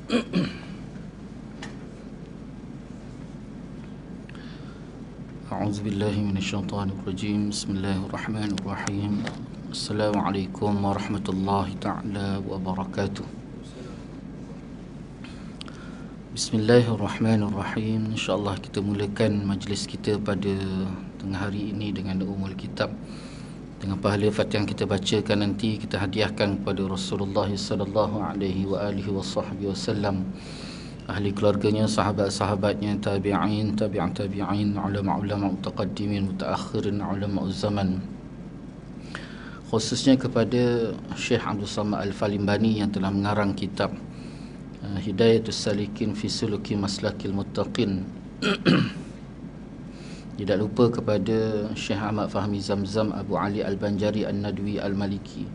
أعوذ بالله من الشيطان الرجيم. بسم الله الرحمن الرحيم. السلام عليكم ورحمة الله تعالى وبركاته. Bismillahirrahmanirrahim. InsyaAllah kita mulakan majlis kita pada tengah hari ini dengan Ummul Kitab. Dengan pahala Fatihah yang kita bacakan nanti, kita hadiahkan kepada Rasulullah sallallahu alaihi wa alihi wasallam, ahli keluarganya, sahabat-sahabatnya, tabi'in, tabi'in, ulama-ulama mutaqaddimin, mutaakhirin, ulama zaman. Khususnya kepada Syekh Abdul Samad Al-Falimbani yang telah mengarang kitab Hidayatus Salikin fi Suluki Maslakil Muttaqin. Tidak lupa kepada Syekh Ahmad Fahmi Zamzam Abu Ali Al-Banjari Al-Nadwi Al-Maliki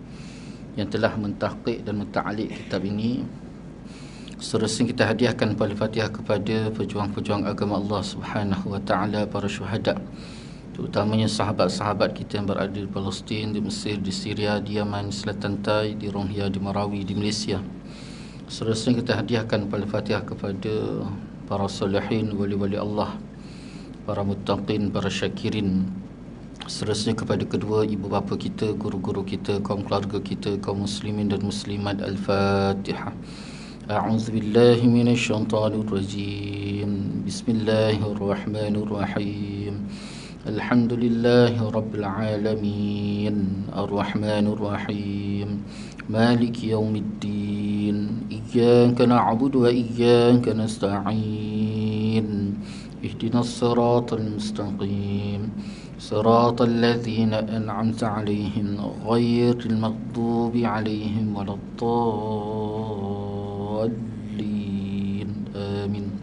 yang telah mentahqiq dan menta'liq kitab ini. Seterusnya kita hadiahkan Al-Fatihah kepada pejuang-pejuang agama Allah Subhanahu wa taala, para syuhada, terutamanya sahabat-sahabat kita yang berada di Palestin, di Mesir, di Syria, di Yaman, Selatan Tai, di Rohingya, di Marawi, di Malaysia. Seterusnya kita hadiahkan Al-Fatihah kepada para salihin, wali-wali Allah, para muttaqin, para syakirin. Seterusnya kepada kedua ibu bapa kita, guru-guru kita, kaum keluarga kita, kaum muslimin dan muslimat. Al-Fatihah. A'udzu billahi minasyaitonir rajim. Bismillahirrahmanirrahim. Alhamdulillahi rabbil alamin. Ar-Rahmanir Rahim. Maliki yaumiddin. Iyyaka na'budu wa iyyaka nasta'in. Ihdinas siratal mustaqim. Siratal ladzina an'amta 'alaihim ghairil maghdubi 'alaihim waladdallin. Amin.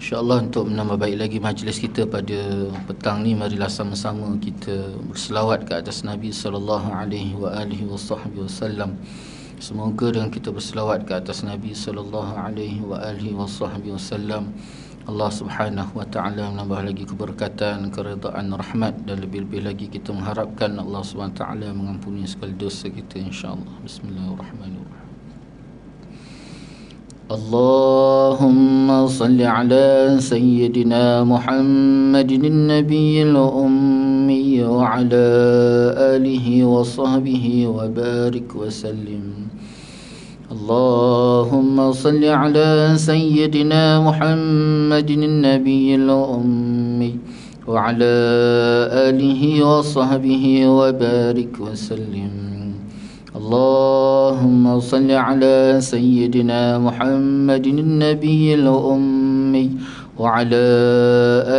InsyaAllah untuk menambah baik lagi majlis kita pada petang ni, marilah sama-sama kita berselawat ke atas Nabi sallallahu alaihi wasallam. Semoga dengan kita berselawat ke atas Nabi sallallahu alaihi wasallam, Allah Subhanahu wa taala menambah lagi keberkatan, keredaan, rahmat, dan lebih-lebih lagi kita mengharapkan Allah Subhanahu wa taala mengampuni segala dosa kita, insya-Allah. Bismillahirrahmanirrahim. Allahumma salli ala sayyidina Muhammadin an-nabiyil ummi wa ala alihi wa sahbihi wa barik wa sallim. Allahumma salli ala sayyidina Muhammadin an-nabiyil ummi wa ala alihi wa sahbihi wa barik wa sallim. اللهم صل على سيدنا محمد النبي الأمي وعلى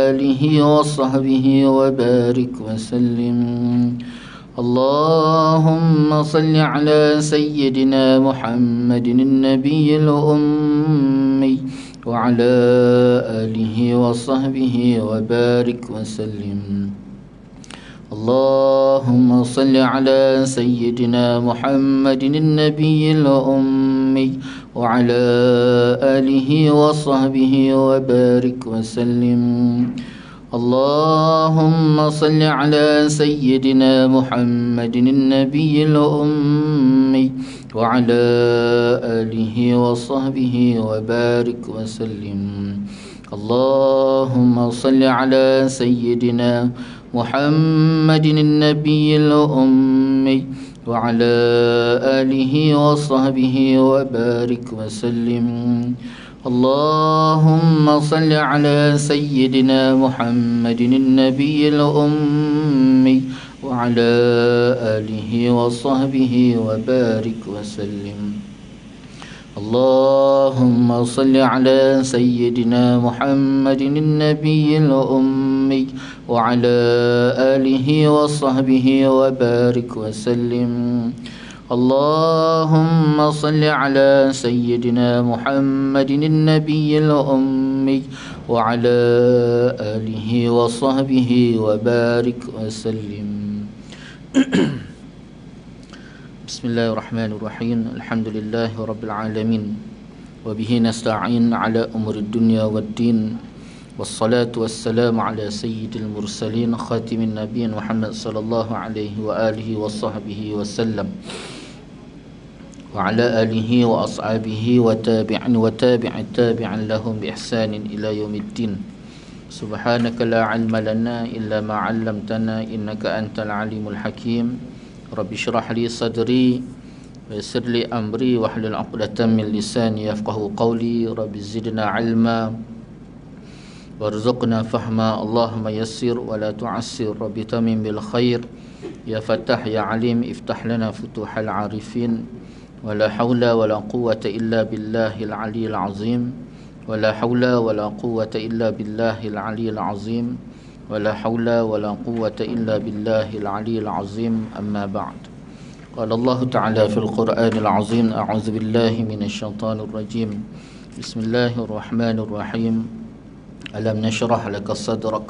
آله وصحبه وبارك وسلم. اللهم صل على سيدنا محمد النبي الأمي وعلى آله وصحبه وبارك وسلم. اللهم صل على سيدنا محمد النبي الأمي وعلى آله وصحبه وبارك وسلم. اللهم صل على سيدنا محمد النبي الأمي وعلى آله وصحبه وبارك وسلم. اللهم صل على سيدنا محمد النبي الأمي وعلى آله وصحبه وبارك وسلم. اللهم صل على سيدنا محمد النبي الأمي وعلى آله وصحبه وبارك وسلم. اللهم صل على سيدنا محمد النبي الأمي وعلى آله وصحبه وبارك وسلم. اللهم صل على سيدنا محمد النبي الأمي وعلى آله وصحبه وبارك وسلم. Bismillahirrahmanirrahim. Alhamdulillahi rabbil alamin. Wa bihi nasta'in ala umuri dunya waddin. Wassalatu wassalamu ala sayyidil mursalin khatimin nabiyyin Muhammad sallallahu alaihi wa alihi wa sahbihi wasallam. وعلى آله وأصحابه وتابع التابعين لهم بإحسان إلى يوم الدين. سبحانك لا علم لنا إلا ما علمتنا إنك أنت العليم الحكيم. رب اشرح لي صدري ويسر لي أمري واحلل عقدة من لساني يفقهوا قولي. رب زدنا علما وارزقنا فهما. اللهم يسر ولا تعسر. رب تمم بالخير. يا فتاح يا عليم افتح لنا فتوح العارفين. ولا حول ولا قوة إلا بالله العلي العظيم. ولا حول ولا قوة إلا بالله العلي العظيم. ولا حول ولا قوة إلا بالله العلي العظيم. أما بعد. قال الله تعالى في القرآن العظيم: أعوذ بالله من الشيطان الرجيم. بسم الله الرحمن الرحيم. ألم نشرح لك صدرك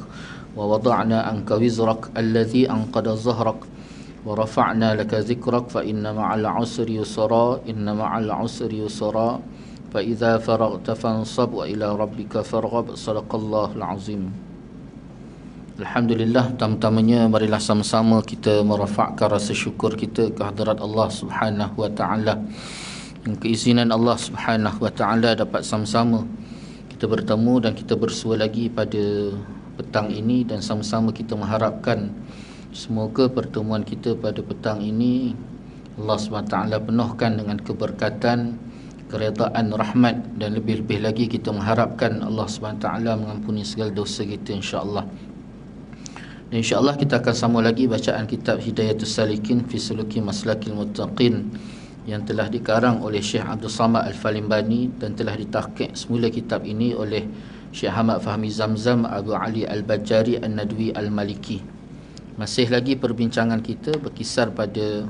ووضعنا عنك وزرك الذي أنقض ظهرك ورفعنا لك ذكرك فإن مع العسر يسرا إن مع العسر يسرا فإذا فرغت فانصب وإلى ربك فارغب. صدق الله العظيم. Alhamdulillah, pertama-tamanya marilah sama-sama kita merafakkan rasa syukur kita ke hadirat Allah Subhanahu wa taala. Dengan keizinan Allah Subhanahu wa taala dapat sama-sama kita bertemu dan kita bersua lagi pada petang ini, dan sama-sama kita mengharapkan semoga pertemuan kita pada petang ini Allah SWT penuhkan dengan keberkatan, keredaan, rahmat, dan lebih-lebih lagi kita mengharapkan Allah SWT mengampuni segala dosa kita, insya-Allah. Dan insya-Allah kita akan sambung lagi bacaan kitab Hidayatus Salikin fi Suluki Maslakil Muttaqin yang telah dikarang oleh Syekh Abdul Samad Al-Falimbani dan telah ditahqiq semula kitab ini oleh Syekh Ahmad Fahmi Zamzam Abu Ali Al-Bajari An-Nadwi Al-Maliki. Masih lagi perbincangan kita berkisar pada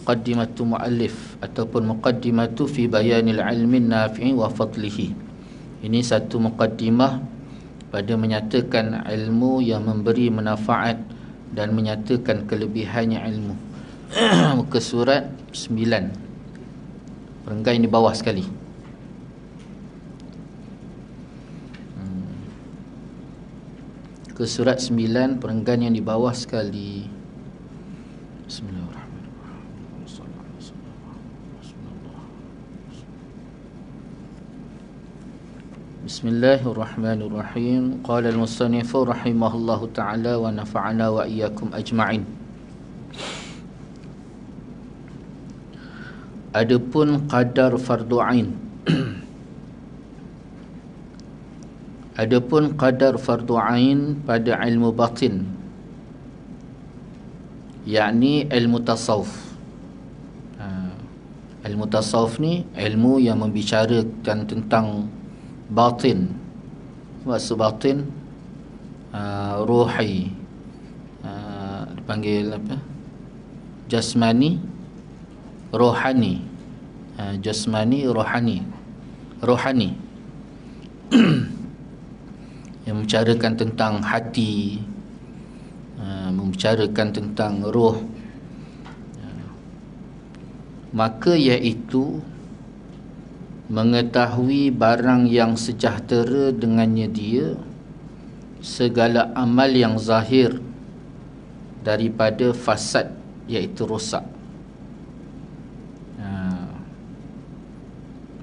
muqaddimatu muallif ataupun muqaddimatu fi bayanil ilmi nafi'i wa fadlihi. Ini satu muqaddimah pada menyatakan ilmu yang memberi manfaat dan menyatakan kelebihannya ilmu. Muka surat 9, perenggan di bawah sekali. Ke surat 9, perenggan yang di bawah sekali. Bismillahirrahmanirrahim. Bismillahirrahmanirrahim. Qala al-musannif rahimahullahu ta'ala wa nafa'ana wa iyyakum ajma'in. Adapun qadar fardu ain. Adapun qadar fardu ain pada ilmu batin, yakni ilmu tasawuf. Ilmu tasawuf ni ilmu yang membicarakan tentang batin. Maksud batin ruhi, dipanggil apa? Jasmani, rohani. Jasmani, rohani. Rohani yang membicarakan tentang hati, membicarakan tentang roh. Maka iaitu mengetahui barang yang sejahtera dengannya dia, segala amal yang zahir daripada fasad, iaitu rosak.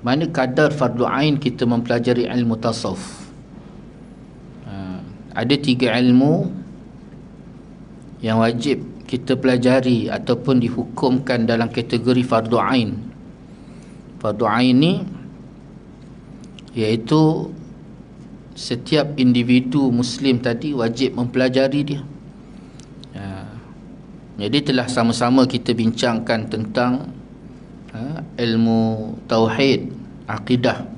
Mana kadar fardu ain kita mempelajari ilmu tasawuf. Ada 3 ilmu yang wajib kita pelajari ataupun dihukumkan dalam kategori fardu ain. Fardu ain ni iaitu setiap individu Muslim tadi wajib mempelajari dia. Jadi telah sama-sama kita bincangkan tentang ilmu tauhid, akidah.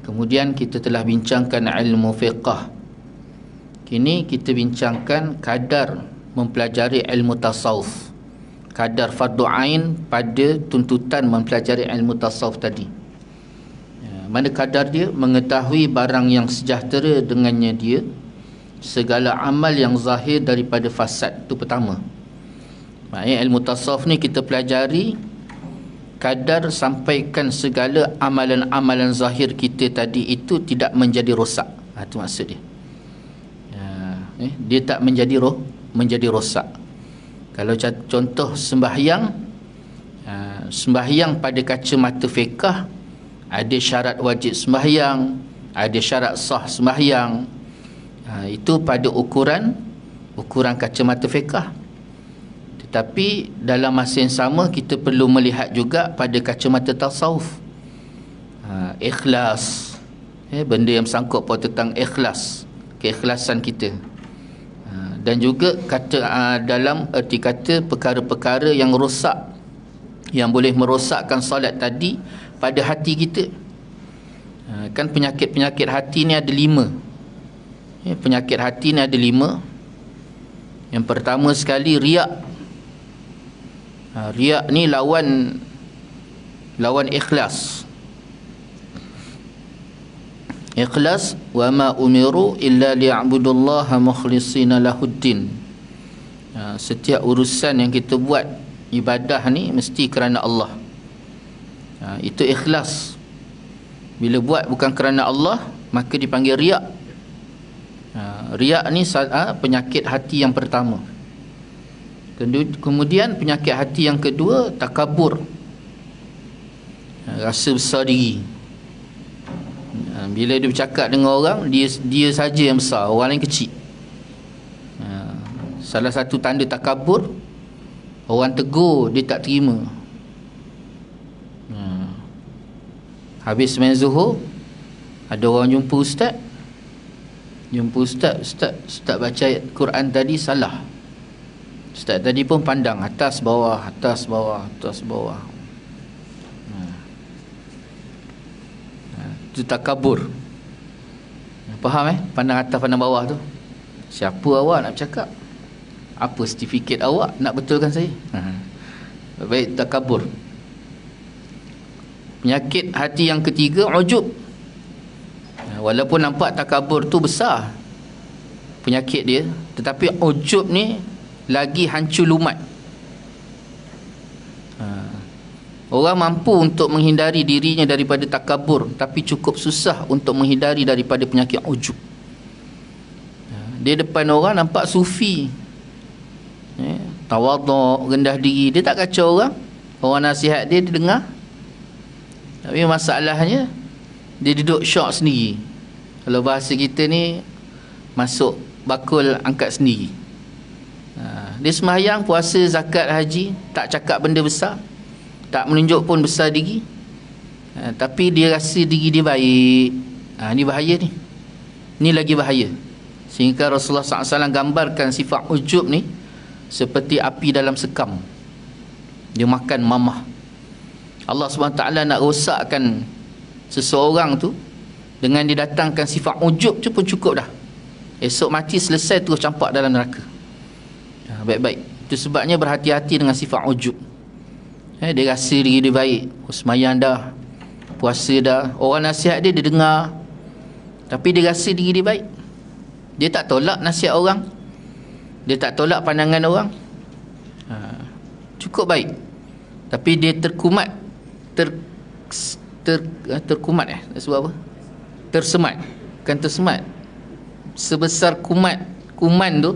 Kemudian kita telah bincangkan ilmu fiqh. Kini kita bincangkan kadar mempelajari ilmu tasawuf, kadar fardu ain pada tuntutan mempelajari ilmu tasawuf tadi. Mana kadar dia? Mengetahui barang yang sejahtera dengannya dia, segala amal yang zahir daripada fasad. Itu pertama. Maknanya ilmu tasawuf ni kita pelajari kadar sampaikan segala amalan-amalan zahir kita tadi itu tidak menjadi rosak. Itu maksud dia. Dia tak menjadi rosak. Kalau contoh sembahyang, sembahyang pada kacamata fiqh ada syarat wajib sembahyang, ada syarat sah sembahyang. Itu pada ukuran kacamata fiqh. Tetapi dalam masa yang sama kita perlu melihat juga pada kacamata tasawuf. Ikhlas, benda yang sangkut paut tentang ikhlas, keikhlasan kita. Dan juga dalam erti kata perkara-perkara yang rosak, yang boleh merosakkan solat tadi pada hati kita. Kan penyakit-penyakit hati ni ada 5. Penyakit hati ni ada 5. Yang pertama sekali riak. Riak ni lawan ikhlas. Ikhlas, wa ma umiru illa liya'budullaha mukhlishina lahuddin. Setiap urusan yang kita buat, ibadah ni mesti kerana Allah. Itu ikhlas. Bila buat bukan kerana Allah, maka dipanggil riak. Riak ni penyakit hati yang pertama. Kemudian penyakit hati yang kedua, takabur, rasa besar diri. Bila dia bercakap dengan orang, dia saja yang besar, orang lain kecil. Salah satu tanda takabur, orang tegur dia tak terima. Habis main zuhur, ada orang jumpa ustaz. Ustaz baca ayat Quran tadi salah. Ustaz tadi pun pandang atas bawah. Itu takabur. Faham pandang atas pandang bawah tu. Siapa awak nak bercakap? Apa sertifikat awak nak betulkan saya? Baik, takabur. Penyakit hati yang ketiga, ujub. Walaupun nampak takabur tu besar penyakit dia, tetapi ujub ni lagi hancur lumat. Orang mampu untuk menghindari dirinya daripada takabur, tapi cukup susah untuk menghindari daripada penyakit ujub. Dia depan orang nampak sufi, tawaduk, rendah diri. Dia tak kacau orang. Orang nasihat dia dengar. Tapi masalahnya dia duduk syok sendiri. Kalau bahasa kita ni, masuk bakul angkat sendiri. Dia sembahyang, puasa, zakat, haji, tak cakap benda besar, tak menunjuk pun besar diri, tapi dia rasa diri dia baik. Ni bahaya ni. Ni lagi bahaya. Sehingga Rasulullah SAW gambarkan sifat ujub ni seperti api dalam sekam. Dia makan mamah. Allah SWT nak rosakkan seseorang tu dengan didatangkan sifat ujub tu pun cukup dah. Esok mati selesai terus campak dalam neraka. Baik-baik. Itu sebabnya berhati-hati dengan sifat ujub. Dia rasa diri dia baik, sembahyang dah, puasa dah, orang nasihat dia dengar, tapi dia rasa diri dia baik. Dia tak tolak nasihat orang, dia tak tolak pandangan orang, cukup baik. Tapi dia terkumat, terkumat sebab apa? Tersemat. Bukan tersemat, sebesar kuman tu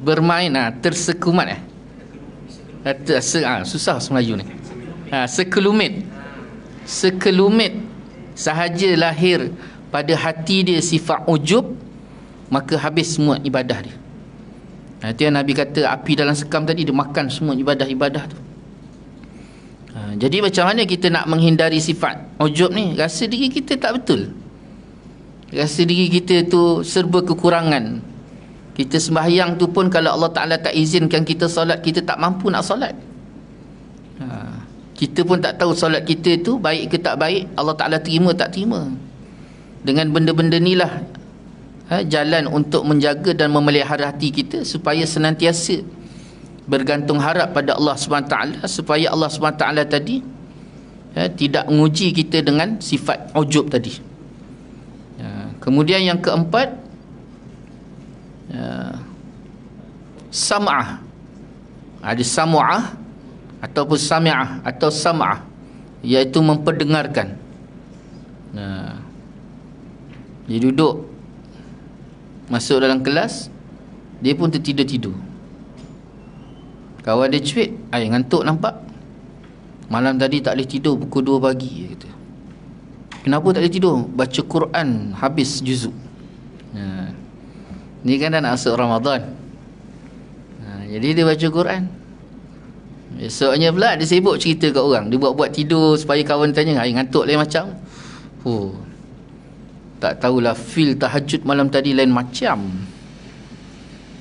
bermain, tersekumat susah Melayu ni. Sekelumit sahaja lahir pada hati dia sifat ujub, maka habis semua ibadah dia. Itu yang Nabi kata api dalam sekam tadi, dia makan semua ibadah-ibadah tu. Jadi macam mana kita nak menghindari sifat ujub ni? Rasa diri kita tak betul, rasa diri kita tu serba kekurangan. Kita sembahyang tu pun kalau Allah Ta'ala tak izinkan kita solat, kita tak mampu nak solat. Kita pun tak tahu solat kita tu baik ke tak baik, Allah Ta'ala terima tak terima. Dengan benda-benda ni lah jalan untuk menjaga dan memelihara hati kita supaya senantiasa bergantung harap pada Allah SWT, supaya Allah SWT tadi tidak menguji kita dengan sifat ujub tadi. Kemudian yang keempat, sam'ah. Ada sam'ah ataupun sami'ah atau sam'ah, iaitu memperdengarkan. Dia duduk masuk dalam kelas, dia pun tertidur-tidur. Kawan dia cuit, ngantuk nampak. Malam tadi tak boleh tidur pukul 2 pagi, dia kata. Kenapa tak boleh tidur? Baca Quran habis juzuk. Ni kan dah nak masuk Ramadan. Jadi dia baca Quran. Esoknya pula dia sibuk cerita kat orang. Dia buat-buat tidur supaya kawan tanya, ngantuk lain macam. Tak tahulah feel tahajud malam tadi lain macam.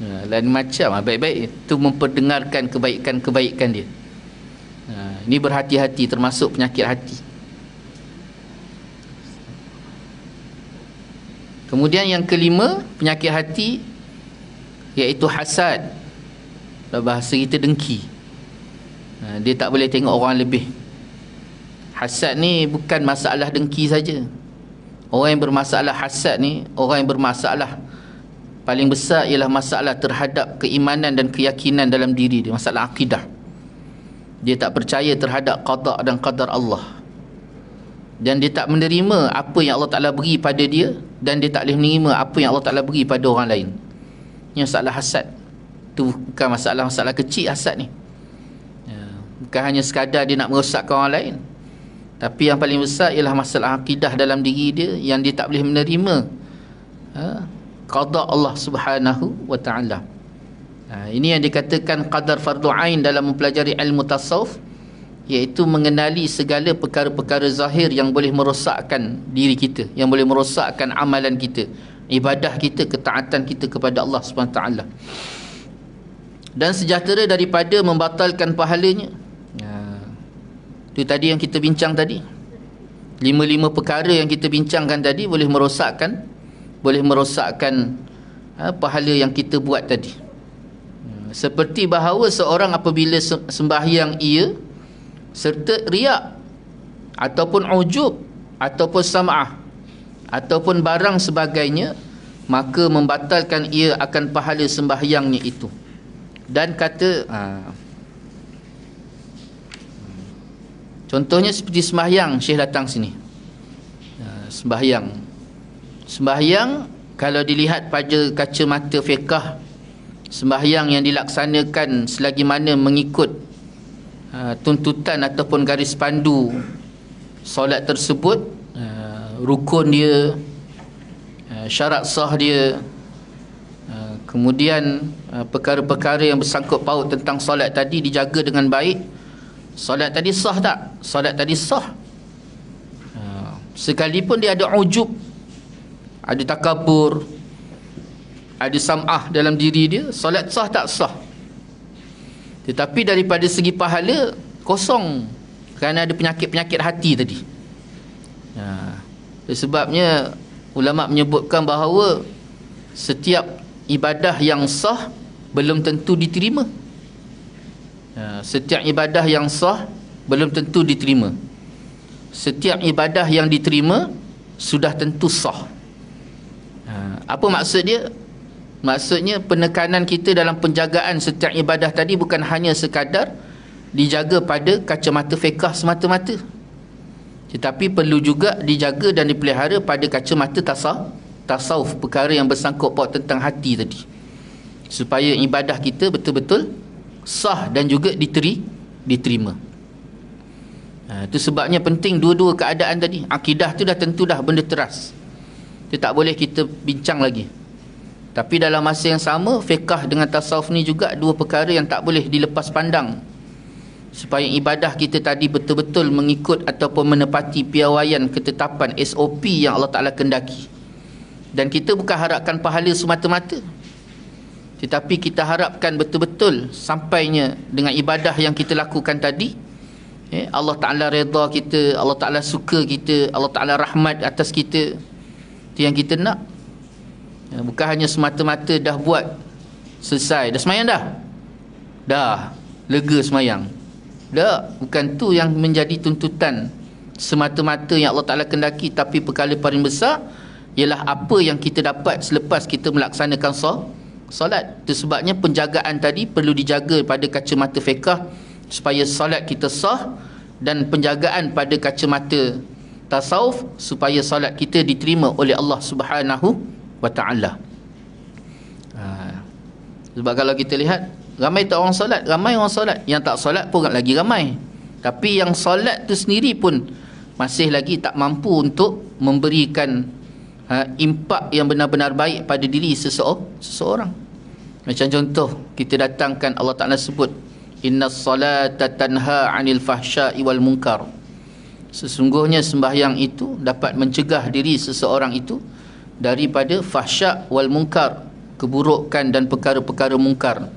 Lain macam. Baik-baik itu memperdengarkan kebaikan-kebaikan dia. Ini berhati-hati, termasuk penyakit hati. Kemudian yang kelima, penyakit hati, iaitu hasad. Dalam bahasa kita dengki. Dia tak boleh tengok orang lebih. Hasad ni bukan masalah dengki saja. Orang yang bermasalah hasad ni, orang yang bermasalah paling besar ialah masalah terhadap keimanan dan keyakinan dalam diri dia, masalah akidah. Dia tak percaya terhadap qada dan qadar Allah, dan dia tak menerima apa yang Allah Ta'ala beri pada dia, dan dia tak boleh menerima apa yang Allah Ta'ala beri pada orang lain. Ini masalah hasad. Itu bukan masalah kecil hasad ni. Bukan hanya sekadar dia nak merosakkan orang lain, tapi yang paling besar ialah masalah akidah dalam diri dia, yang dia tak boleh menerima qada Allah Subhanahu wa ta'ala. Ini yang dikatakan qadar fardu ain dalam mempelajari ilmu tasawuf, iaitu mengenali segala perkara-perkara zahir yang boleh merosakkan diri kita, yang boleh merosakkan amalan kita, ibadah kita, ketaatan kita kepada Allah Subhanahu wa ta'ala, dan sejahtera daripada membatalkan pahalanya. Itu tadi yang kita bincang tadi. 5 perkara yang kita bincangkan tadi boleh merosakkan pahala yang kita buat tadi. Seperti bahawa seorang apabila sembahyang ia serta riak ataupun ujub ataupun sam'ah ataupun barang sebagainya, maka membatalkan ia akan pahala sembahyangnya itu. Dan kata contohnya seperti sembahyang, Syekh datang sini. Sembahyang kalau dilihat pada kacamata fiqh, sembahyang yang dilaksanakan selagi mana mengikut tuntutan ataupun garis pandu solat tersebut, rukun dia, syarat sah dia, kemudian perkara-perkara yang bersangkut paut tentang solat tadi dijaga dengan baik, solat tadi sah tak? Solat tadi sah. Sekalipun dia ada ujub, ada takabur, ada sam'ah dalam diri dia, solat sah tak sah. Tetapi daripada segi pahala, kosong, kerana ada penyakit-penyakit hati tadi. Sebabnya ulama menyebutkan bahawa setiap ibadah yang sah belum tentu diterima. Setiap ibadah yang sah belum tentu diterima. Setiap ibadah yang diterima sudah tentu sah. Apa maksud dia? Maksudnya penekanan kita dalam penjagaan setiap ibadah tadi bukan hanya sekadar dijaga pada kacamata fiqh semata-mata, tetapi perlu juga dijaga dan dipelihara pada kacamata tasawuf, perkara yang bersangkut paut tentang hati tadi, supaya ibadah kita betul-betul sah dan juga diterima. Itu sebabnya penting dua-dua keadaan tadi. Akidah tu dah tentu dah benda teras, itu tak boleh kita bincang lagi. Tapi dalam masa yang sama, fiqh dengan tasawuf ni juga dua perkara yang tak boleh dilepas pandang, supaya ibadah kita tadi betul-betul mengikut ataupun menepati piawaian ketetapan SOP yang Allah Ta'ala kendaki. Dan kita bukan harapkan pahala semata-mata, tetapi kita harapkan betul-betul sampainya dengan ibadah yang kita lakukan tadi, Allah Ta'ala redha kita, Allah Ta'ala suka kita, Allah Ta'ala rahmat atas kita. Itu yang kita nak. Bukan hanya semata-mata dah buat, selesai, dah semayang dah lega semayang. Bukan tu yang menjadi tuntutan semata-mata yang Allah Ta'ala kendaki. Tapi perkara paling besar ialah apa yang kita dapat selepas kita melaksanakan solat. Itu sebabnya penjagaan tadi perlu dijaga pada kacamata fiqh, supaya solat kita sah, dan penjagaan pada kacamata tasawuf supaya solat kita diterima oleh Allah Subhanahu wa ta'ala. Sebab kalau kita lihat Ramai tak orang solat? Ramai orang solat. Yang tak solat pun lagi ramai. Tapi yang solat tu sendiri pun masih lagi tak mampu untuk memberikan impak yang benar-benar baik pada diri seseorang. Macam contoh, kita datangkan Allah Ta'ala sebut, innas salata tanha 'anil fahsya'i wal munkar. Sesungguhnya sembahyang itu dapat mencegah diri seseorang itu daripada fahsya' wal munkar, keburukan dan perkara-perkara mungkar.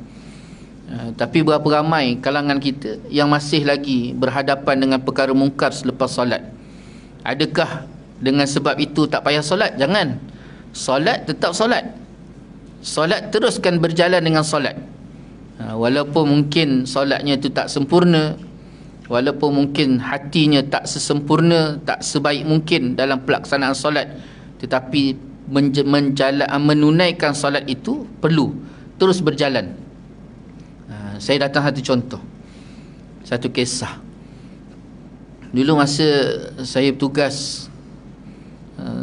Tapi berapa ramai kalangan kita yang masih lagi berhadapan dengan perkara mungkar selepas solat? Adakah dengan sebab itu tak payah solat? Jangan. Solat tetap solat. Solat teruskan berjalan dengan solat. Walaupun mungkin solatnya itu tak sempurna, walaupun mungkin hatinya tak sesempurna, tak sebaik mungkin dalam pelaksanaan solat, tetapi menunaikan solat itu perlu terus berjalan. Saya datang satu contoh, satu kisah. Dulu masa saya bertugas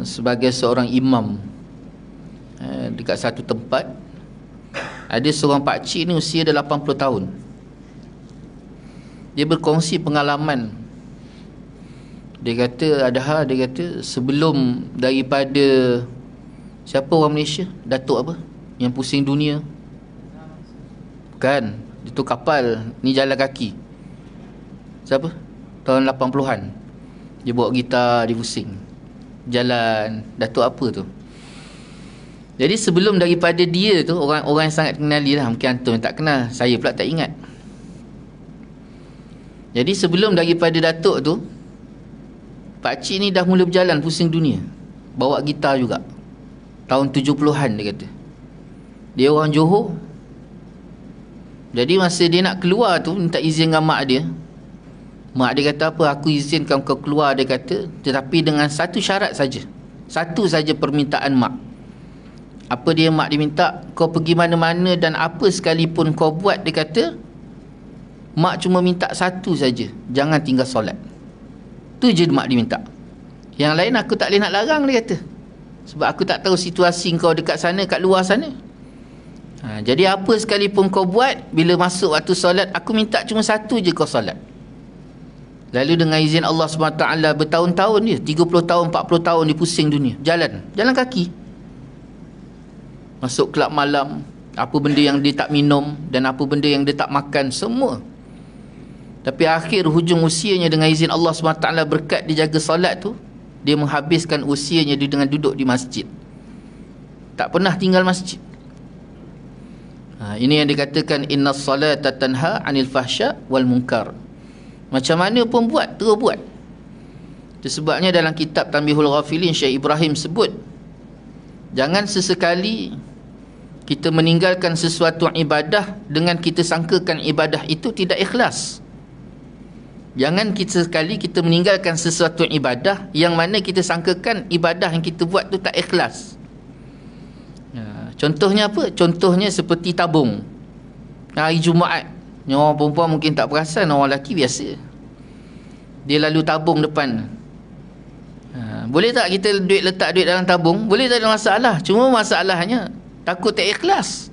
sebagai seorang imam dekat satu tempat, ada seorang pakcik ni usia dah 80 tahun. Dia berkongsi pengalaman. Dia kata dia kata sebelum daripada siapa orang Malaysia, Datuk apa yang pusing dunia? Bukan, itu kapal, ni jalan kaki. Siapa? Tahun 80-an. Dia bawa gitar, dia pusing jalan. Datuk apa tu? Jadi sebelum daripada dia tu, orang-orang yang sangat kenali lah, mungkin antum yang tak kenal, saya pula tak ingat. Jadi sebelum daripada Datuk tu, pakcik ni dah mula berjalan pusing dunia, bawa gitar juga. Tahun 70-an dia kata. Dia orang Johor. Jadi masa dia nak keluar tu, minta izin dengan mak dia. Mak dia kata apa? Aku izinkan kau keluar, dia kata, tetapi dengan satu syarat saja. Satu saja permintaan mak. Apa dia mak diminta? Kau pergi mana-mana dan apa sekalipun kau buat, dia kata, mak cuma minta satu saja, jangan tinggal solat. Tu je mak diminta. Yang lain aku tak boleh nak larang, dia kata. Sebab aku tak tahu situasi kau dekat sana, kat luar sana. Jadi apa sekalipun kau buat, bila masuk waktu solat, aku minta cuma satu je kau solat. Lalu dengan izin Allah SWT, bertahun-tahun dia, 30 tahun, 40 tahun dia pusing dunia, jalan kaki. Masuk kelab malam, apa benda yang dia tak minum dan apa benda yang dia tak makan, semua. Tapi akhir hujung usianya dengan izin Allah SWT, berkat dia jaga solat tu, dia menghabiskan usianya dengan duduk di masjid. Tak pernah tinggal masjid. Ini yang dikatakan innas salata tanha 'anil fahsya wal munkar. Macam mana pun buat, terus buat. Itu sebabnya dalam kitab Tanbihul Ghafilin, Syekh Ibrahim sebut, jangan sesekali kita meninggalkan sesuatu ibadah dengan kita sangkakan ibadah itu tidak ikhlas. Jangan sekali kita meninggalkan sesuatu ibadah yang mana kita sangkakan ibadah yang kita buat tu tak ikhlas. Contohnya apa? Contohnya seperti tabung. Hari Jumaat, orang perempuan mungkin tak perasan, orang lelaki biasa. Dia lalu tabung depan. Boleh tak kita letak duit dalam tabung? Boleh, tak ada masalah. Cuma masalahnya takut tak ikhlas.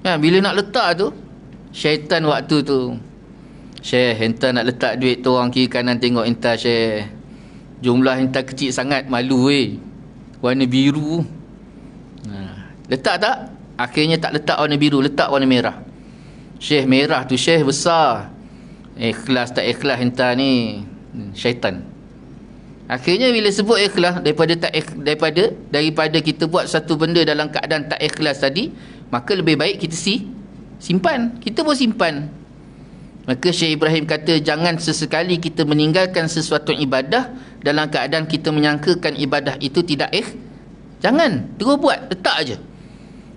Bila nak letak tu, syaitan waktu tu, Syekh, hentar nak letak duit tu, orang kiri kanan tengok hentar Syekh, jumlah hentar kecil sangat, malu weh, warna biru. Letak tak? Akhirnya tak letak warna biru, letak warna merah. Syekh, merah tu Syekh besar. Ikhlas tak ikhlas hentar ni, syaitan. Akhirnya bila sebut ikhlas, daripada kita buat satu benda dalam keadaan tak ikhlas tadi, maka lebih baik kita simpan. Kita pun simpan. Maka Syekh Ibrahim kata, jangan sesekali kita meninggalkan sesuatu ibadah dalam keadaan kita menyangkakan ibadah itu tidak Jangan, terus buat, letak aja.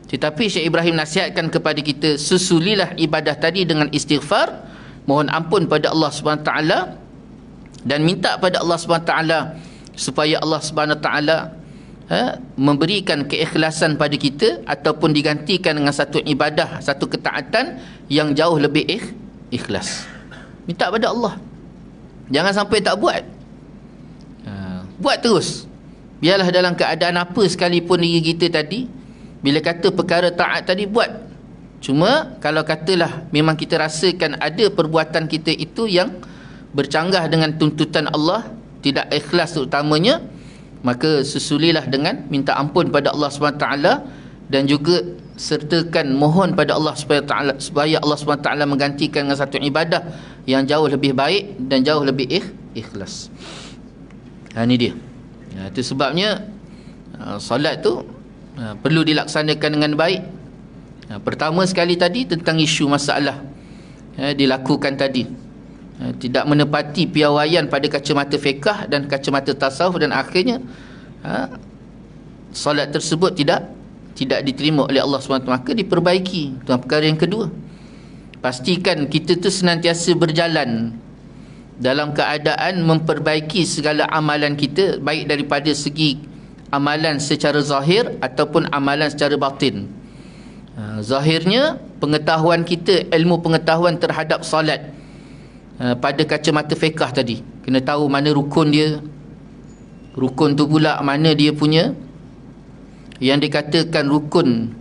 Tetapi Syekh Ibrahim nasihatkan kepada kita, susulilah ibadah tadi dengan istighfar, mohon ampun pada Allah SWT, dan minta pada Allah SWT supaya Allah SWT memberikan keikhlasan pada kita, ataupun digantikan dengan satu ibadah, satu ketaatan yang jauh lebih ikhlas. Minta pada Allah, jangan sampai tak buat. Buat terus. Biarlah dalam keadaan apa sekalipun diri kita tadi, bila kata perkara taat tadi, buat. Cuma kalau katalah memang kita rasakan ada perbuatan kita itu yang bercanggah dengan tuntutan Allah, tidak ikhlas terutamanya, maka susulilah dengan minta ampun pada Allah SWT, dan juga sertakan mohon pada Allah supaya Allah SWT menggantikan dengan satu ibadah yang jauh lebih baik dan jauh lebih ikhlas. Ini dia. Itu sebabnya solat tu perlu dilaksanakan dengan baik. Pertama sekali tadi tentang isu masalah dilakukan tadi, tidak menepati piawaian pada kacamata fiqh dan kacamata tasawuf, dan akhirnya solat tersebut tidak diterima oleh Allah SWT, maka diperbaiki. Itu perkara yang kedua. Pastikan kita tu senantiasa berjalan dalam keadaan memperbaiki segala amalan kita, baik daripada segi amalan secara zahir ataupun amalan secara batin. Zahirnya pengetahuan kita, ilmu pengetahuan terhadap solat pada kacamata fiqh tadi, kena tahu mana rukun dia, rukun tu pula mana dia punya yang dikatakan rukun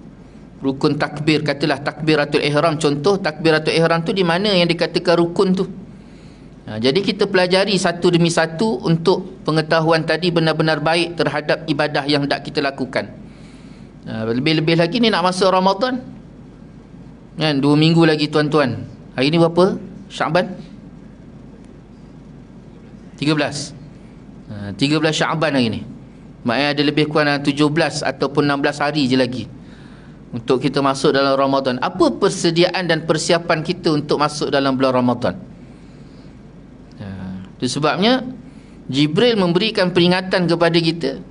takbir, katalah takbiratul ihram, contoh takbiratul ihram tu di mana yang dikatakan rukun tu. Jadi kita pelajari satu demi satu untuk pengetahuan tadi benar-benar baik terhadap ibadah yang hendak kita lakukan. Lebih-lebih lagi ni nak masuk Ramadan kan, 2 minggu lagi tuan-tuan. Hari ni berapa Syaban? 13 Syaban hari ni. Maknanya ada lebih kurang 17 ataupun 16 hari je lagi untuk kita masuk dalam Ramadan. Apa persediaan dan persiapan kita untuk masuk dalam bulan Ramadan? Itu sebabnya Jibril memberikan peringatan kepada kita,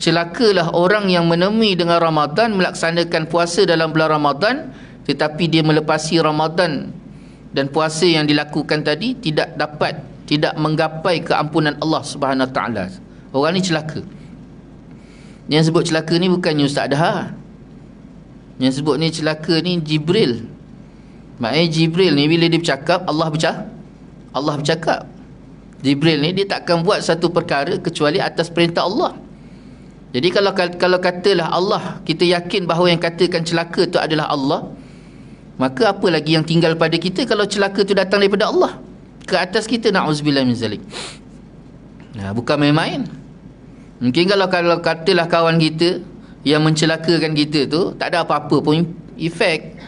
celakalah orang yang menemui dengan Ramadan, melaksanakan puasa dalam bulan Ramadan, tetapi dia melepasi Ramadan dan puasa yang dilakukan tadi tidak menggapai keampunan Allah Subhanahu Wa Taala. Orang ni celaka. Yang sebut celaka ni bukannya Ustaz Daha. Yang sebut ni celaka ni Jibril. Maknanya Jibril ni bila dia bercakap, Allah bercakap. Jibril ni dia takkan buat satu perkara kecuali atas perintah Allah. Jadi kalau katalah Allah, kita yakin bahawa yang katakan celaka tu adalah Allah, maka apa lagi yang tinggal pada kita kalau celaka tu datang daripada Allah ke atas kita? Na'udzubillah min zalik. Bukan main-main. Mungkin kalau katalah kawan kita yang mencelakakan kita tu tak ada apa-apa pun efek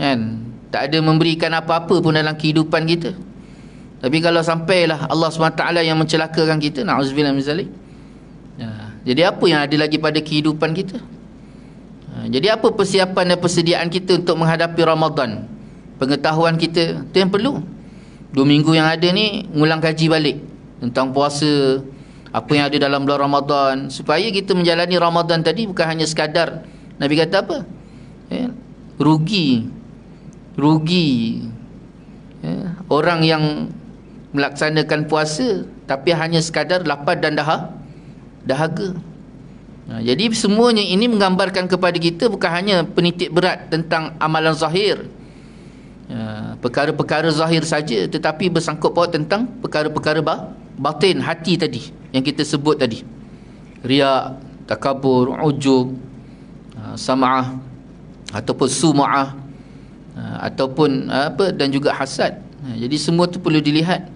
kan, tak ada memberikan apa-apa pun dalam kehidupan kita. Tapi kalau sampailah Allah SWT yang mencelakakan kita, na'udzubillah min zalik, jadi apa yang ada lagi pada kehidupan kita? Jadi apa persiapan dan persediaan kita untuk menghadapi Ramadan? Pengetahuan kita itu yang perlu. 2 minggu yang ada ni ngulang kaji balik tentang puasa, apa yang ada dalam bulan Ramadan, supaya kita menjalani Ramadan tadi bukan hanya sekadar, Nabi kata apa? Rugi orang yang melaksanakan puasa tapi hanya sekadar lapar dan dahaga. Jadi semuanya ini menggambarkan kepada kita bukan hanya penitik berat tentang amalan zahir, perkara-perkara zahir saja, tetapi bersangkut paut tentang perkara-perkara batin, hati tadi yang kita sebut tadi. Riya, takabur, ujub, sam'ah ataupun sum'ah, ataupun dan juga hasad. Jadi semua itu perlu dilihat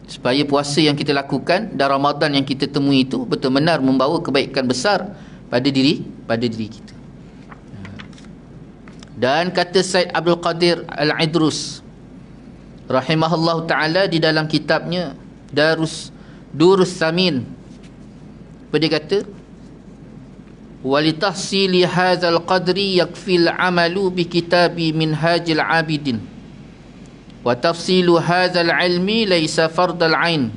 supaya puasa yang kita lakukan dan Ramadan yang kita temui itu betul-benar membawa kebaikan besar pada diri kita. Dan kata Said Abdul Qadir Al-Idrus rahimahullah ta'ala di dalam kitabnya Durus Samin, dia kata, walitahsili hadzal qadri yakfil amalu bi kitabi minhajil abidin wa tafsilu hadzal ilmi laisa fardal ain.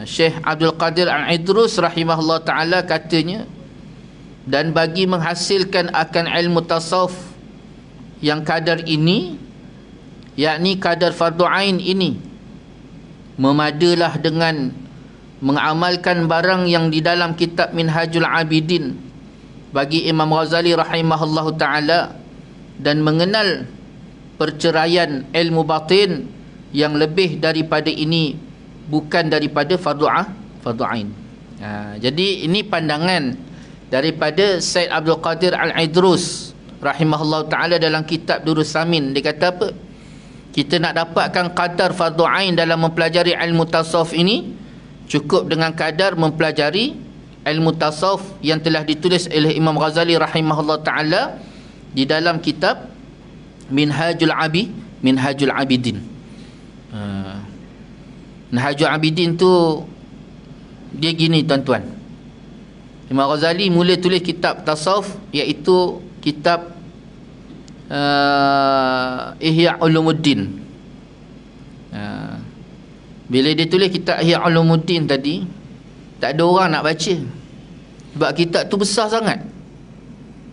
Syekh Abdul Qadir Al-Idrus rahimahullah ta'ala katanya, dan bagi menghasilkan akan ilmu tasawuf yang kadar ini, yakni kadar fardu ain ini, memadalah dengan mengamalkan barang yang di dalam kitab Minhajul Abidin bagi Imam Ghazali rahimahullahu ta'ala, dan mengenal perceraian ilmu batin yang lebih daripada ini, bukan daripada fardu ain. Jadi ini pandangan daripada Said Abdul Qadir Al-Idrus rahimahullah ta'ala dalam kitab Durus Samin, dia kata apa? Kita nak dapatkan kadar fardu ain dalam mempelajari ilmu tasawuf ini, cukup dengan kadar mempelajari ilmu tasawuf yang telah ditulis oleh Imam Ghazali rahimahullah ta'ala di dalam kitab Minhajul Abidin. Minhajul Abidin tu dia gini tuan-tuan. Imam Ghazali mula tulis kitab tasawuf, iaitu kitab Ihya Ulumuddin. Bila dia tulis kitab Ihya Ulumuddin tadi, tak ada orang nak baca, sebab kitab tu besar sangat.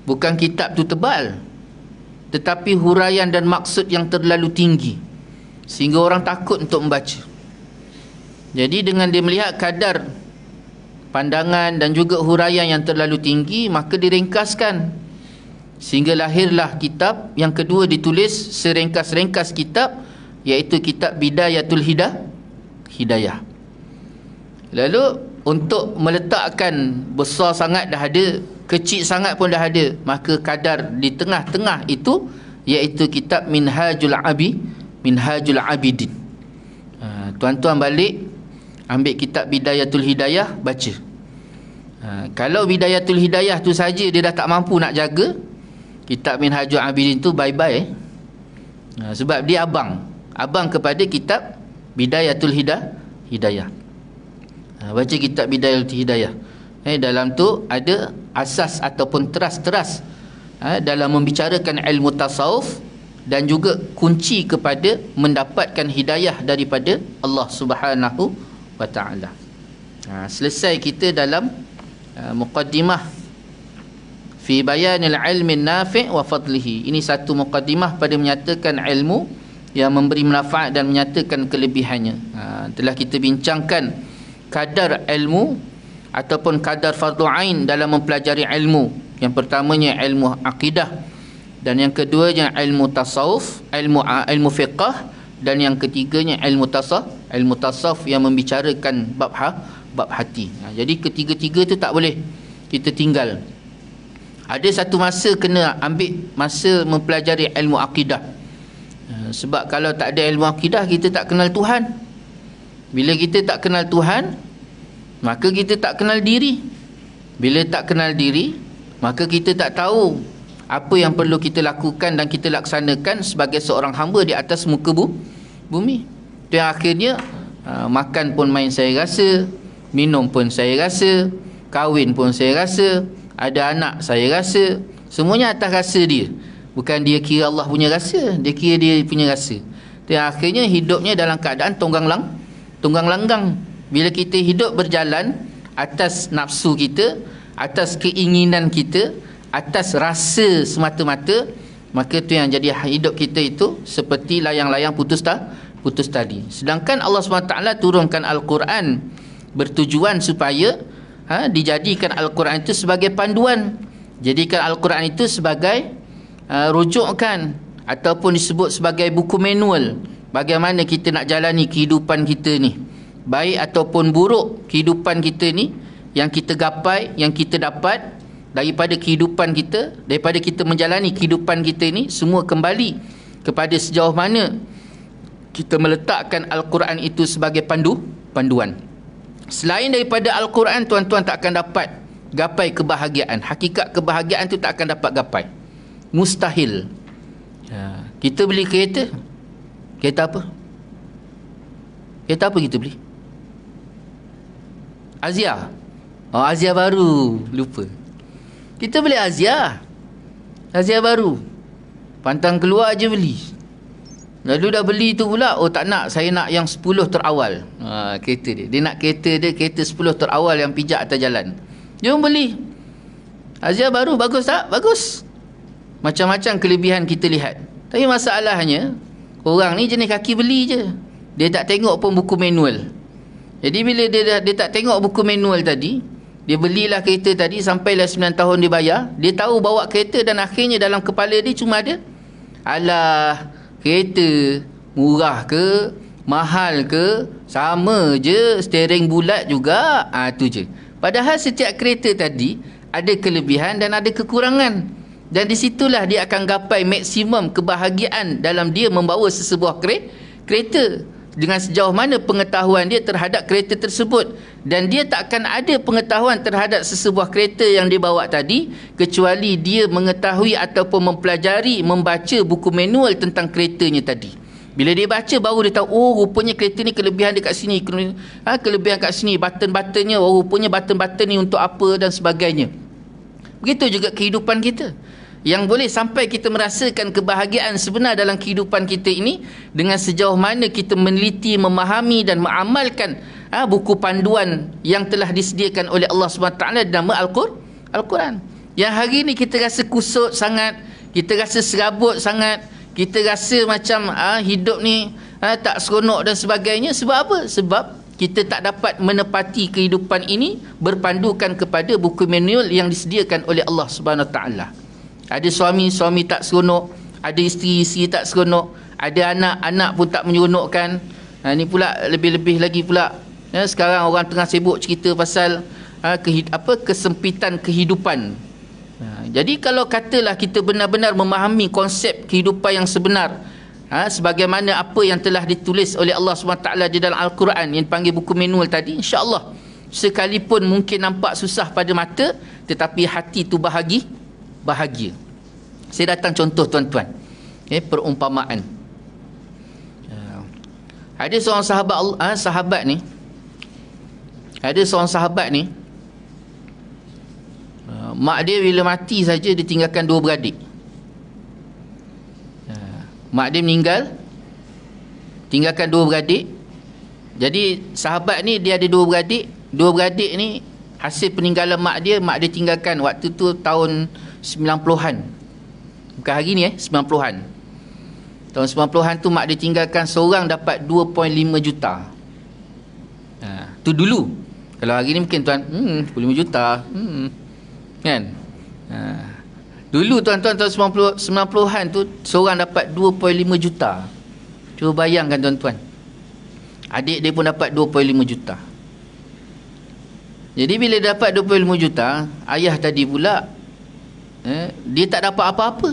Bukan kitab tu tebal, tetapi huraian dan maksud yang terlalu tinggi sehingga orang takut untuk membaca. Jadi dengan dia melihat kadar pandangan dan juga huraian yang terlalu tinggi, maka diringkaskan sehingga lahirlah kitab yang kedua, ditulis serengkas-ringkas kitab, iaitu kitab Bidayatul Hidayah. Lalu untuk meletakkan besar sangat dah ada, kecil sangat pun dah ada, maka kadar di tengah-tengah itu iaitu kitab Minhajul Abidin. Tuan-tuan balik ambil kitab Bidayatul Hidayah, baca. Kalau Bidayatul Hidayah tu saja dia dah tak mampu nak jaga, kitab Minhajul Abidin tu bye-bye. Sebab dia abang kepada kitab Bidayatul Hidayah. Baca kitab Bidayatul Hidayah. Dalam tu ada asas ataupun teras-teras dalam membicarakan ilmu tasawuf dan juga kunci kepada mendapatkan hidayah daripada Allah Subhanahu wa ta'ala. Selesai kita dalam muqaddimah fi bayanil ilmi nafi' wa fadlihi. Ini satu muqaddimah pada menyatakan ilmu yang memberi manfaat dan menyatakan kelebihannya. Telah kita bincangkan kadar ilmu ataupun kadar fardu ain dalam mempelajari ilmu. Yang pertamanya ilmu akidah, dan yang keduanya ilmu tasawuf, ilmu fiqh, dan yang ketiganya ilmu tasawuf yang membicarakan bab hati. Jadi ketiga-tiga tu tak boleh kita tinggal. Ada satu masa kena ambil masa mempelajari ilmu akidah. Sebab kalau tak ada ilmu akidah, kita tak kenal Tuhan. Bila kita tak kenal Tuhan, maka kita tak kenal diri. Bila tak kenal diri, maka kita tak tahu apa yang perlu kita lakukan dan kita laksanakan sebagai seorang hamba di atas muka bumi. Itu yang akhirnya makan pun main saya rasa, minum pun saya rasa, kahwin pun saya rasa, ada anak saya rasa, semuanya atas rasa dia. Bukan dia kira Allah punya rasa, dia kira dia punya rasa. Itu yang akhirnya hidupnya dalam keadaan tunggang langgang. Bila kita hidup berjalan atas nafsu kita, atas keinginan kita, atas rasa semata-mata, maka itu yang jadi hidup kita itu seperti layang-layang putus tali. Sedangkan Allah SWT turunkan Al-Quran bertujuan supaya dijadikan Al-Quran itu sebagai panduan, jadikan Al-Quran itu sebagai rujukan ataupun disebut sebagai buku manual bagaimana kita nak jalani kehidupan kita ni, baik ataupun buruk kehidupan kita ni, yang kita gapai, yang kita dapat daripada kehidupan kita, daripada kita menjalani kehidupan kita ni, semua kembali kepada sejauh mana kita meletakkan Al-Quran itu sebagai panduan. Selain daripada Al-Quran, tuan-tuan tak akan dapat gapai kebahagiaan. Hakikat kebahagiaan tu tak akan dapat gapai. Mustahil. Kita beli kereta apa? Kereta apa kita beli? Azia. Azia baru. Lupa. Kita beli Azia baru. Pantang keluar je beli. Lalu dah beli tu pula, tak nak, saya nak yang 10 terawal. Kereta dia. Dia nak kereta 10 terawal yang pijak atas jalan. Jom beli. Azia baru, bagus tak? Bagus. Macam-macam kelebihan kita lihat. Tapi masalahnya, orang ni jenis kaki beli je. Dia tak tengok pun buku manual. Jadi bila dia tak tengok buku manual tadi, dia belilah kereta tadi, sampailah 9 tahun dia bayar. Dia tahu bawa kereta dan akhirnya dalam kepala dia cuma ada, alah, kereta murah ke, mahal ke, sama je, steering bulat juga, tu je. Padahal setiap kereta tadi ada kelebihan dan ada kekurangan. Dan di situlah dia akan gapai maksimum kebahagiaan dalam dia membawa sesebuah kereta. Dengan sejauh mana pengetahuan dia terhadap kereta tersebut. Dan dia tak akan ada pengetahuan terhadap sesebuah kereta yang dia bawa tadi, kecuali dia mengetahui ataupun mempelajari, membaca buku manual tentang keretanya tadi. Bila dia baca, baru dia tahu, oh rupanya kereta ni kelebihan dia kat sini, kelebihan kat sini, button-buttonnya, oh rupanya button-button ni untuk apa dan sebagainya. Begitu juga kehidupan kita, yang boleh sampai kita merasakan kebahagiaan sebenar dalam kehidupan kita ini dengan sejauh mana kita meneliti, memahami dan mengamalkan buku panduan yang telah disediakan oleh Allah SWT dalam Al-Quran. Yang hari ini kita rasa kusut sangat, kita rasa serabut sangat, kita rasa macam hidup ni tak seronok dan sebagainya. Sebab apa? Sebab kita tak dapat menepati kehidupan ini berpandukan kepada buku manual yang disediakan oleh Allah SWT. Ada suami tak seronok, ada isteri tak seronok, ada anak pun tak menyeronokkan. Ni pula lebih-lebih lagi pula. Sekarang orang tengah sibuk cerita pasal kesempitan kehidupan. Jadi kalau katalah kita benar-benar memahami konsep kehidupan yang sebenar, sebagaimana apa yang telah ditulis oleh Allah SWT di dalam Al-Quran yang dipanggil buku manual tadi, insya-Allah sekalipun mungkin nampak susah pada mata, tetapi hati tu bahagia. Saya datang contoh tuan-tuan, perumpamaan. Ada seorang sahabat ni, mak dia bila mati saja ditinggalkan 2 beradik. Mak dia meninggal, tinggalkan 2 beradik. Jadi sahabat ni dia ada 2 beradik. 2 beradik ni hasil peninggalan mak dia tinggalkan waktu tu tahun 90-an. Bukan hari ni 90-an. Tahun 90-an tu mak dia tinggalkan seorang dapat 2.5 juta. Tu dulu. Kalau hari ni mungkin tuan 25 juta. Kan? Dulu tuan-tuan tahun 90-an tu seorang dapat 2.5 juta. Cuba bayangkan tuan-tuan. Adik dia pun dapat 2.5 juta. Jadi bila dapat 25 juta, ayah tadi pula dia tak dapat apa-apa.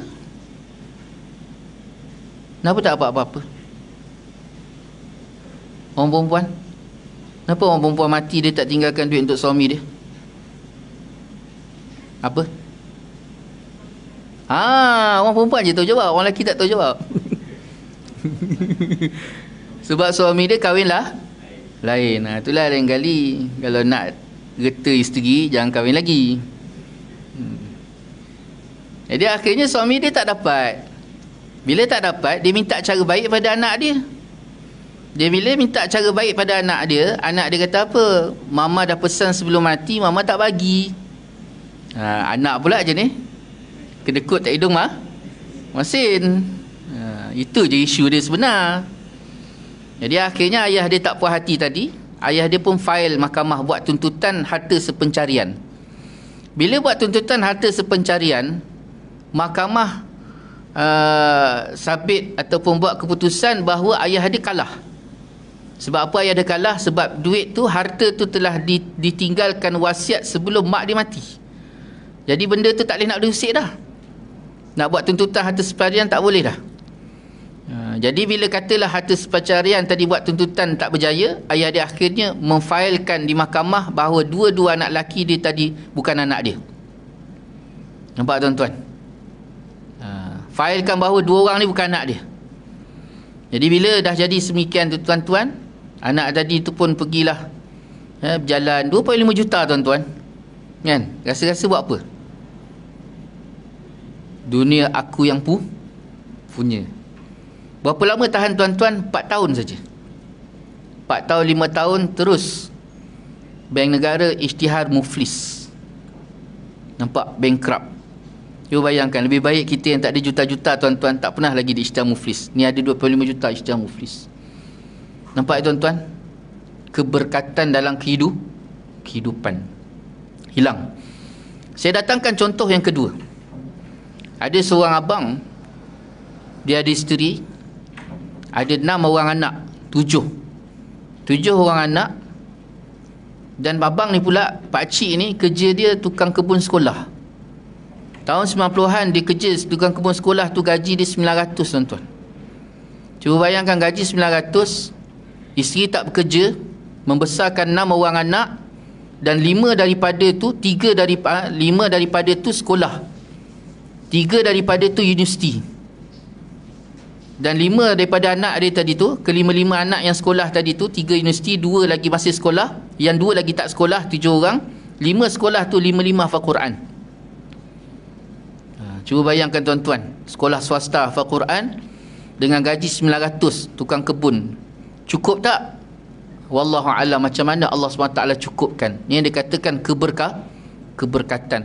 Kenapa tak dapat apa-apa? Orang perempuan, kenapa orang perempuan mati dia tak tinggalkan duit untuk suami dia? Apa? Orang perempuan je tahu jawab, orang lelaki tak tahu jawab. Sebab suami dia kahwinlah lain. Itulah lain kali kalau nak reta isteri, jangan kahwin lagi. Jadi akhirnya suami dia tak dapat. Bila tak dapat, dia minta cara baik pada anak dia. Bila minta cara baik pada anak dia kata apa? Mama dah pesan sebelum mati, mama tak bagi. Anak pula je ni, kedekut tak hidung masin. Itu je isu dia sebenar. Jadi akhirnya ayah dia tak puas hati tadi. Ayah dia pun file mahkamah buat tuntutan harta sepencarian. Bila buat tuntutan harta sepencarian, mahkamah sabit ataupun buat keputusan bahawa ayah dia kalah. Sebab apa ayah dia kalah? Sebab duit tu, harta tu telah ditinggalkan wasiat sebelum mak dia mati. Jadi benda tu tak boleh nak diusik dah. Nak buat tuntutan harta sepencarian tak boleh dah. Jadi bila katalah harta sepencarian tadi buat tuntutan tak berjaya, ayah dia akhirnya memfailkan di mahkamah bahawa dua-dua anak lelaki dia tadi bukan anak dia. Nampak tuan-tuan? Failkan bahawa 2 orang ni bukan anak dia. Jadi bila dah jadi semikian tu tuan-tuan, anak tadi tu pun pergilah berjalan 2.5 juta tuan-tuan. Kan? Rasa-rasa buat apa? Dunia aku yang punya. Berapa lama tahan tuan-tuan? 4 tahun saja. 4 tahun, 5 tahun terus bank negara isytihar muflis. Nampak? Bankrupt. Cuba bayangkan, lebih baik kita yang tak ada juta-juta tuan-tuan, tak pernah lagi di isytihar muflis. Ni ada 25 juta isytihar muflis. Nampak tuan-tuan? Keberkatan dalam kehidupan hilang. Saya datangkan contoh yang kedua. Ada seorang abang, dia ada isteri, ada 6 orang anak, 7 orang anak. Dan abang ni pula, pakcik ni kerja dia tukang kebun sekolah. Tahun 90-an dia kerja tukang kebun sekolah tu, gaji dia 900 tuan-tuan. Cuba bayangkan gaji 900, isteri tak bekerja, membesarkan 6 orang anak, dan 5 daripada tu sekolah, 3 daripada tu universiti, dan 5 daripada anak dia tadi tu, kelima-lima anak yang sekolah tadi tu, 3 universiti, 2 lagi masih sekolah, yang 2 lagi tak sekolah, 7 orang. 5 sekolah tu 5 hafal Quran. Cuba bayangkan tuan-tuan, sekolah swasta hafal Quran dengan gaji 900, tukang kebun, cukup tak? Wallahu a'lam macam mana Allah SWT cukupkan. Ini yang dikatakan keberkatan.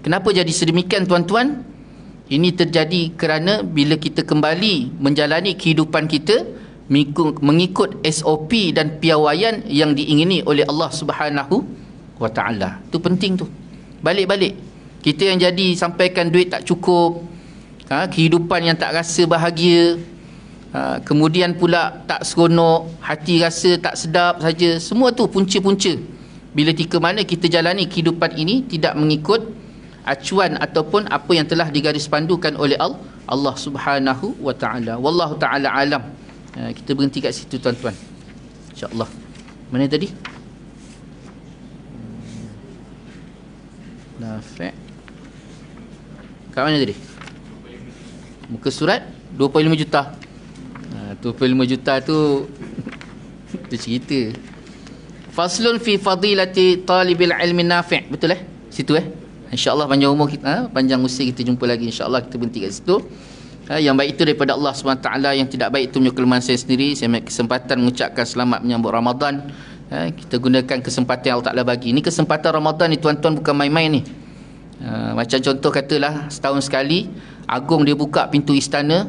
Kenapa jadi sedemikian tuan-tuan? Ini terjadi kerana bila kita kembali menjalani kehidupan kita mengikut SOP dan piawaian yang diingini oleh Allah Subhanahu wa ta'ala. Itu penting tu. Balik-balik kita yang jadi sampaikan duit tak cukup, kehidupan yang tak rasa bahagia, kemudian pula tak seronok, hati rasa tak sedap saja. Semua tu punca-punca bila tika mana kita jalani kehidupan ini tidak mengikut acuan ataupun apa yang telah digaris pandukan oleh Allah Subhanahu wa ta'ala. Wallahu ta'ala alam. Kita berhenti kat situ tuan-tuan, insya-Allah. Mana tadi? Nafi'. Kat mana tadi? Muka surat 25 juta. 25 juta tu tu cerita. Faslun fi fadilati talibil ilmi nafi'. Betul situ insya-Allah panjang umur kita, panjang usia kita jumpa lagi insya-Allah. Kita berhenti kat situ. Yang baik itu daripada Allah SWT, yang tidak baik itu punya kelemahan saya sendiri. Saya ambil kesempatan mengucapkan selamat menyambut Ramadan. Kita gunakan kesempatan yang Allah Ta'ala bagi. Ini kesempatan Ramadan ni tuan-tuan bukan main-main ni. Macam contoh katalah setahun sekali Agung dia buka pintu istana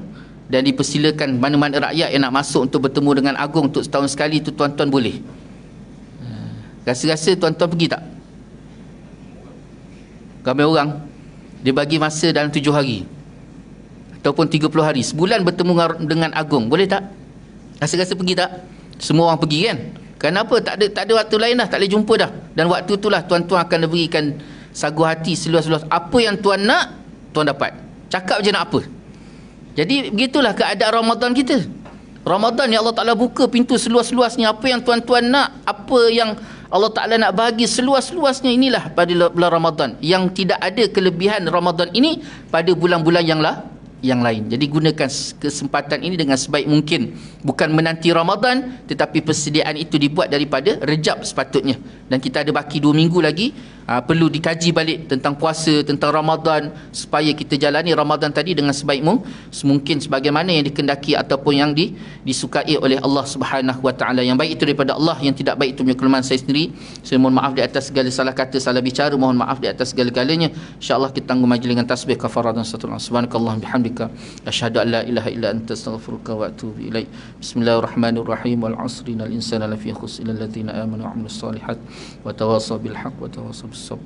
dan dipersilakan mana-mana rakyat yang nak masuk untuk bertemu dengan Agung untuk setahun sekali tu tuan-tuan boleh. Rasa-rasa tuan-tuan pergi tak? Ramai orang dia bagi masa dalam 7 hari ataupun 30 hari, sebulan bertemu dengan Agung, boleh tak? Rasa-rasa pergi tak? Semua orang pergi kan? Kenapa? Tak ada waktu lain dah, tak boleh jumpa dah. Dan waktu itulah tuan-tuan akan diberikan sagu hati seluas-luas. Apa yang tuan nak, tuan dapat. Cakap je nak apa. Jadi begitulah keadaan Ramadan kita. Ramadan ni Allah Ta'ala buka pintu seluas-luasnya. Apa yang tuan-tuan nak, apa yang Allah Ta'ala nak bagi seluas-luasnya, inilah pada bulan Ramadan. Yang tidak ada kelebihan Ramadan ini pada bulan-bulan yang lain. Jadi gunakan kesempatan ini dengan sebaik mungkin. Bukan menanti Ramadan, tetapi persediaan itu dibuat daripada Rejab sepatutnya. Dan kita ada baki 2 minggu lagi. Perlu dikaji balik tentang puasa, tentang Ramadan, supaya kita jalani Ramadan tadi dengan sebaik mungkin, sebagaimana yang dikendaki ataupun yang disukai oleh Allah Subhanahu wa ta'ala. Yang baik itu daripada Allah, yang tidak baik itu punya kelemahan saya sendiri. Saya mohon maaf di atas segala salah kata, salah bicara, mohon maaf di atas segala-galanya. InsyaAllah kita tangguh majlis dengan tasbih kafarah dan satullah. Subhanakallah bihamdika asyhadu an la ilaha illa anta astaghfiruka wa atubu ilaik. Bismillahirrahmanirrahim. Wal 'asri innal insana lafi khusr illa alladziina aamanu wa 'amilus shalihat wa tawassaw bil haqq wa tawassaw bis sabr.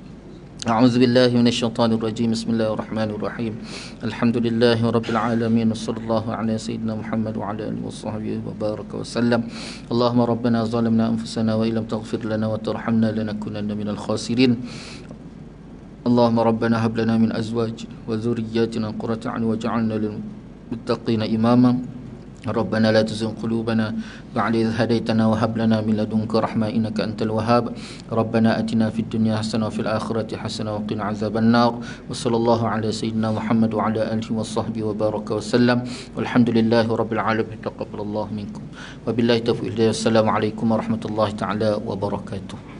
A'udzu billahi minasyaitonir rajim. Bismillahirrahmanirrahim. Alhamdulillahi rabbil alamin. Wassallallahu ala sayyidina Muhammad wa ala alihi washabbihi wa baraka wasallam. Allahumma rabbana zalamna anfusana wa illam taghfir lana wa tarhamna lanakunanna minal khasirin. Allahumma rabbana hab lana min azwajina wa dhurriyyatina qurrata a'yun waj'alna lil muttaqina imama. ربنا لا تزغ قلوبنا بعد إذ هديتنا وهب لنا من لدنك رحمة إنك أنت الوهاب. ربنا آتنا في الدنيا حسنة وفي الآخرة حسنة وقنا عذاب النار. وصلى الله على سيدنا محمد وعلى آله وصحبه وبارك وسلم. والحمد لله رب العالمين. تقبل الله منكم وبالله التوفيق. السلام عليكم ورحمة الله تعالى وبركاته.